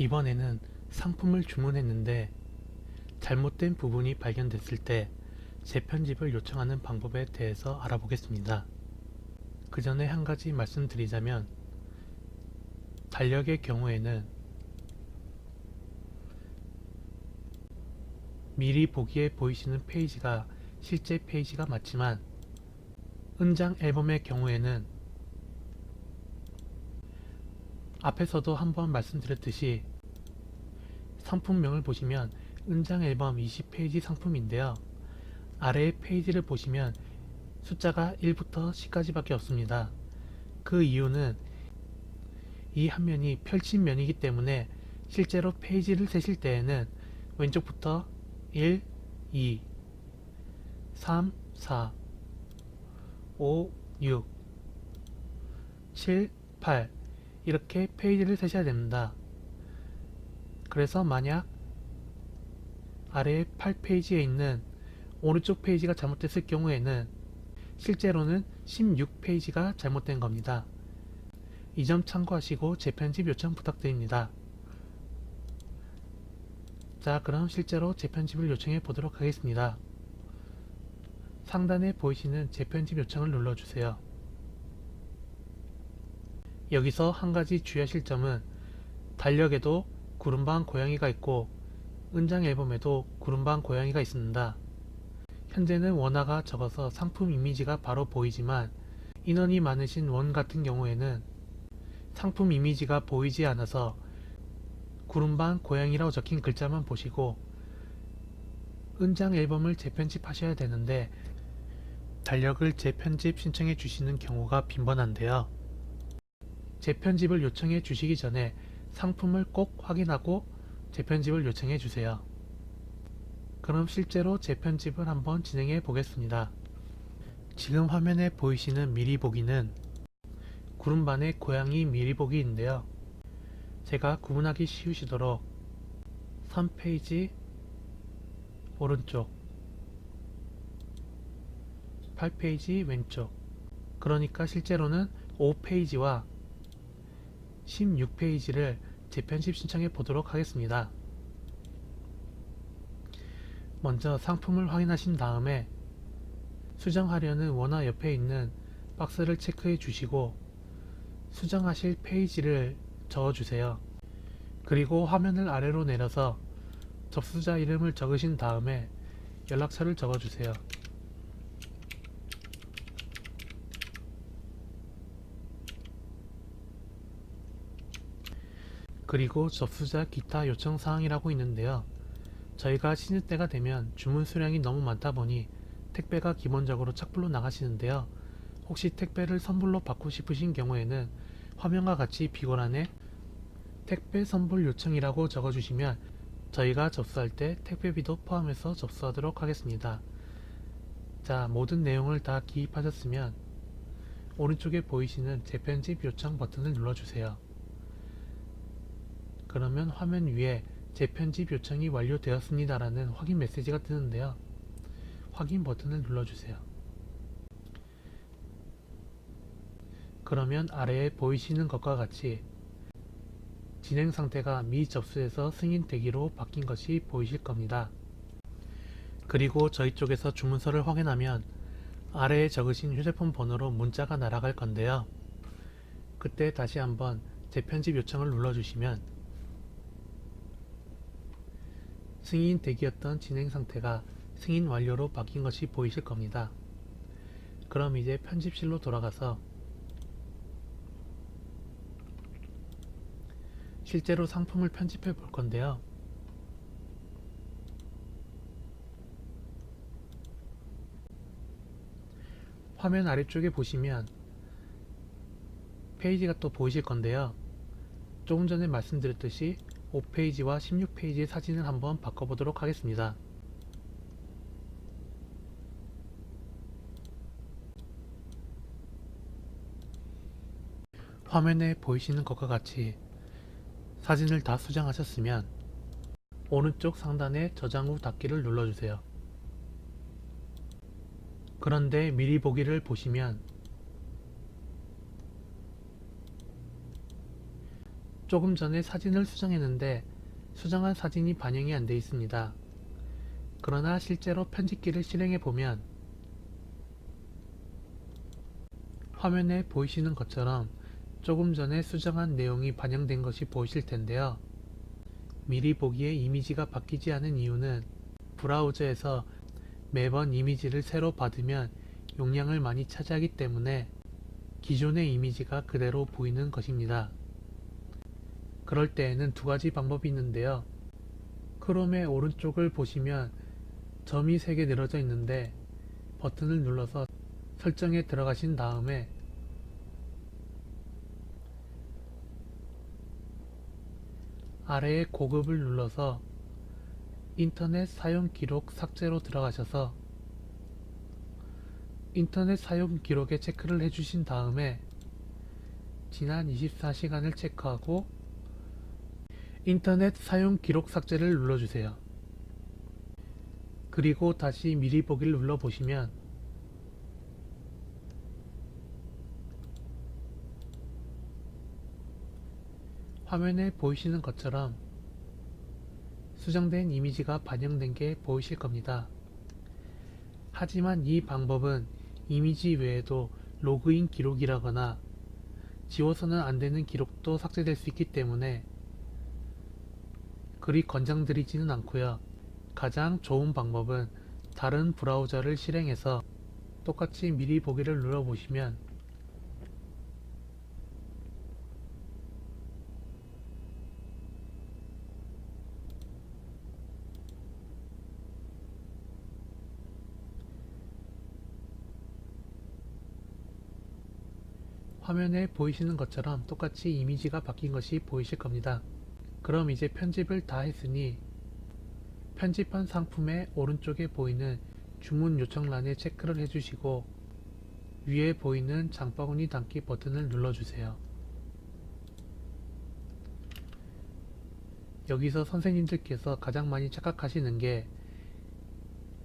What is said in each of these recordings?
이번에는 상품을 주문했는데 잘못된 부분이 발견됐을 때 재편집을 요청하는 방법에 대해서 알아보겠습니다. 그 전에 한 가지 말씀드리자면, 달력의 경우에는 미리 보기에 보이시는 페이지가 실제 페이지가 맞지만, 은장 앨범의 경우에는 앞에서도 한번 말씀드렸듯이 상품명을 보시면 은장 앨범 20페이지 상품인데요. 아래의 페이지를 보시면 숫자가 1부터 10까지 밖에 없습니다. 그 이유는 이 한면이 펼친 면이기 때문에 실제로 페이지를 세실 때에는 왼쪽부터 1, 2, 3, 4, 5, 6, 7, 8 이렇게 페이지를 세셔야 됩니다. 그래서 만약 아래 8페이지에 있는 오른쪽 페이지가 잘못됐을 경우에는 실제로는 16페이지가 잘못된 겁니다. 이 점 참고하시고 재편집 요청 부탁드립니다. 자, 그럼 실제로 재편집을 요청해 보도록 하겠습니다. 상단에 보이시는 재편집 요청을 눌러주세요. 여기서 한 가지 주의하실 점은, 달력에도 구름방 고양이가 있고 은장 앨범에도 구름방 고양이가 있습니다. 현재는 원화가 적어서 상품 이미지가 바로 보이지만, 인원이 많으신 원 같은 경우에는 상품 이미지가 보이지 않아서 구름방 고양이라고 적힌 글자만 보시고 은장 앨범을 재편집하셔야 되는데 달력을 재편집 신청해 주시는 경우가 빈번한데요. 재편집을 요청해 주시기 전에 상품을 꼭 확인하고 재편집을 요청해 주세요. 그럼 실제로 재편집을 한번 진행해 보겠습니다. 지금 화면에 보이시는 미리 보기는 구름반의 고양이 미리 보기인데요. 제가 구분하기 쉬우시도록 3페이지 오른쪽, 8페이지 왼쪽, 그러니까 실제로는 5페이지와 16페이지를 재편집 신청해 보도록 하겠습니다. 먼저 상품을 확인하신 다음에 수정하려는 원화 옆에 있는 박스를 체크해 주시고 수정하실 페이지를 적어주세요. 그리고 화면을 아래로 내려서 접수자 이름을 적으신 다음에 연락처를 적어주세요. 그리고 접수자 기타 요청 사항이라고 있는데요. 저희가 시즌 때가 되면 주문 수량이 너무 많다 보니 택배가 기본적으로 착불로 나가시는데요. 혹시 택배를 선불로 받고 싶으신 경우에는 화면과 같이 비고란에 택배 선불 요청이라고 적어주시면 저희가 접수할 때 택배비도 포함해서 접수하도록 하겠습니다. 자, 모든 내용을 다 기입하셨으면 오른쪽에 보이시는 재편집 요청 버튼을 눌러주세요. 그러면 화면 위에 재편집 요청이 완료되었습니다 라는 확인 메시지가 뜨는데요. 확인 버튼을 눌러주세요. 그러면 아래에 보이시는 것과 같이 진행 상태가 미접수에서 승인 대기로 바뀐 것이 보이실 겁니다. 그리고 저희 쪽에서 주문서를 확인하면 아래에 적으신 휴대폰 번호로 문자가 날아갈 건데요. 그때 다시 한번 재편집 요청을 눌러주시면 승인 대기였던 진행 상태가 승인 완료로 바뀐 것이 보이실 겁니다. 그럼 이제 편집실로 돌아가서 실제로 상품을 편집해 볼 건데요. 화면 아래쪽에 보시면 페이지가 또 보이실 건데요. 조금 전에 말씀드렸듯이 5페이지와 16페이지의 사진을 한번 바꿔보도록 하겠습니다. 화면에 보이시는 것과 같이 사진을 다 수정하셨으면 오른쪽 상단에 저장 후 닫기를 눌러주세요. 그런데 미리 보기를 보시면 조금 전에 사진을 수정했는데 수정한 사진이 반영이 안 돼 있습니다. 그러나 실제로 편집기를 실행해 보면 화면에 보이시는 것처럼 조금 전에 수정한 내용이 반영된 것이 보이실 텐데요. 미리 보기에 이미지가 바뀌지 않은 이유는 브라우저에서 매번 이미지를 새로 받으면 용량을 많이 차지하기 때문에 기존의 이미지가 그대로 보이는 것입니다. 그럴 때에는 두 가지 방법이 있는데요. 크롬의 오른쪽을 보시면 점이 3개 늘어져 있는데 버튼을 눌러서 설정에 들어가신 다음에 아래에 고급을 눌러서 인터넷 사용 기록 삭제로 들어가셔서 인터넷 사용 기록에 체크를 해주신 다음에 지난 24시간을 체크하고 인터넷 사용 기록 삭제를 눌러주세요. 그리고 다시 미리 보기를 눌러보시면 화면에 보이시는 것처럼 수정된 이미지가 반영된 게 보이실 겁니다. 하지만 이 방법은 이미지 외에도 로그인 기록이라거나 지워서는 안되는 기록도 삭제될 수 있기 때문에 그리 권장드리지는 않고요. 가장 좋은 방법은 다른 브라우저를 실행해서 똑같이 미리 보기를 눌러보시면 화면에 보이시는 것처럼 똑같이 이미지가 바뀐 것이 보이실 겁니다. 그럼 이제 편집을 다 했으니 편집한 상품의 오른쪽에 보이는 주문 요청란에 체크를 해주시고 위에 보이는 장바구니 담기 버튼을 눌러주세요. 여기서 선생님들께서 가장 많이 착각하시는 게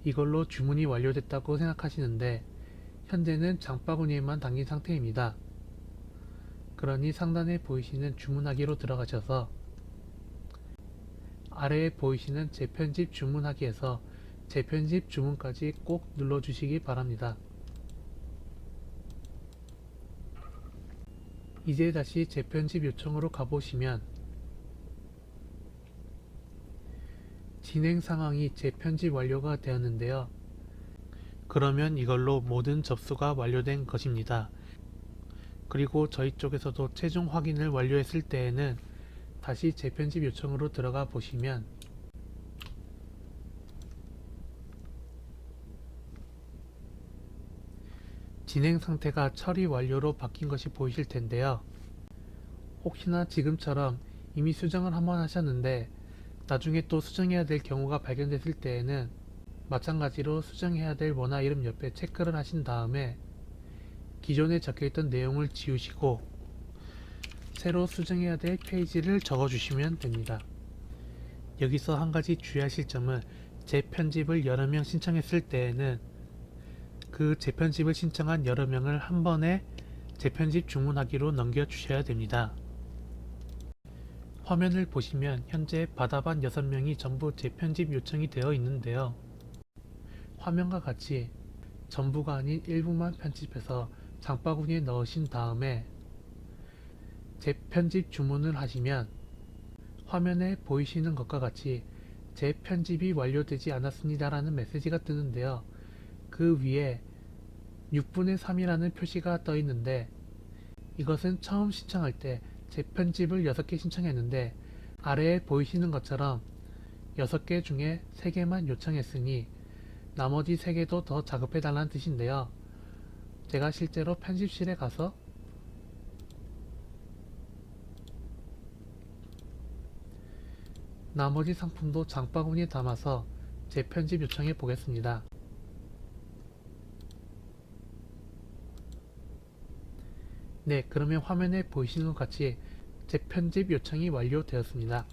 이걸로 주문이 완료됐다고 생각하시는데 현재는 장바구니에만 담긴 상태입니다. 그러니 상단에 보이시는 주문하기로 들어가셔서 아래에 보이시는 재편집 주문하기에서 재편집 주문까지 꼭 눌러주시기 바랍니다. 이제 다시 재편집 요청으로 가보시면 진행 상황이 재편집 완료가 되었는데요. 그러면 이걸로 모든 접수가 완료된 것입니다. 그리고 저희 쪽에서도 최종 확인을 완료했을 때에는 다시 재편집 요청으로 들어가 보시면 진행 상태가 처리 완료로 바뀐 것이 보이실 텐데요. 혹시나 지금처럼 이미 수정을 한번 하셨는데 나중에 또 수정해야 될 경우가 발견됐을 때에는 마찬가지로 수정해야 될 원화 이름 옆에 체크를 하신 다음에 기존에 적혀있던 내용을 지우시고 새로 수정해야 될 페이지를 적어주시면 됩니다. 여기서 한 가지 주의하실 점은 재편집을 여러 명 신청했을 때에는 그 재편집을 신청한 여러 명을 한 번에 재편집 주문하기로 넘겨주셔야 됩니다. 화면을 보시면 현재 받아반 6명이 전부 재편집 요청이 되어 있는데요. 화면과 같이 전부가 아닌 일부만 편집해서 장바구니에 넣으신 다음에 재편집 주문을 하시면 화면에 보이시는 것과 같이 재편집이 완료되지 않았습니다 라는 메시지가 뜨는데요. 그 위에 6분의 3이라는 표시가 떠 있는데 이것은 처음 신청할 때 재편집을 6개 신청했는데 아래에 보이시는 것처럼 6개 중에 3개만 요청했으니 나머지 3개도 더 작업해 달라는 뜻인데요. 제가 실제로 편집실에 가서 나머지 상품도 장바구니에 담아서 재편집 요청해 보겠습니다. 네, 그러면 화면에 보이시는 것 같이 재편집 요청이 완료되었습니다.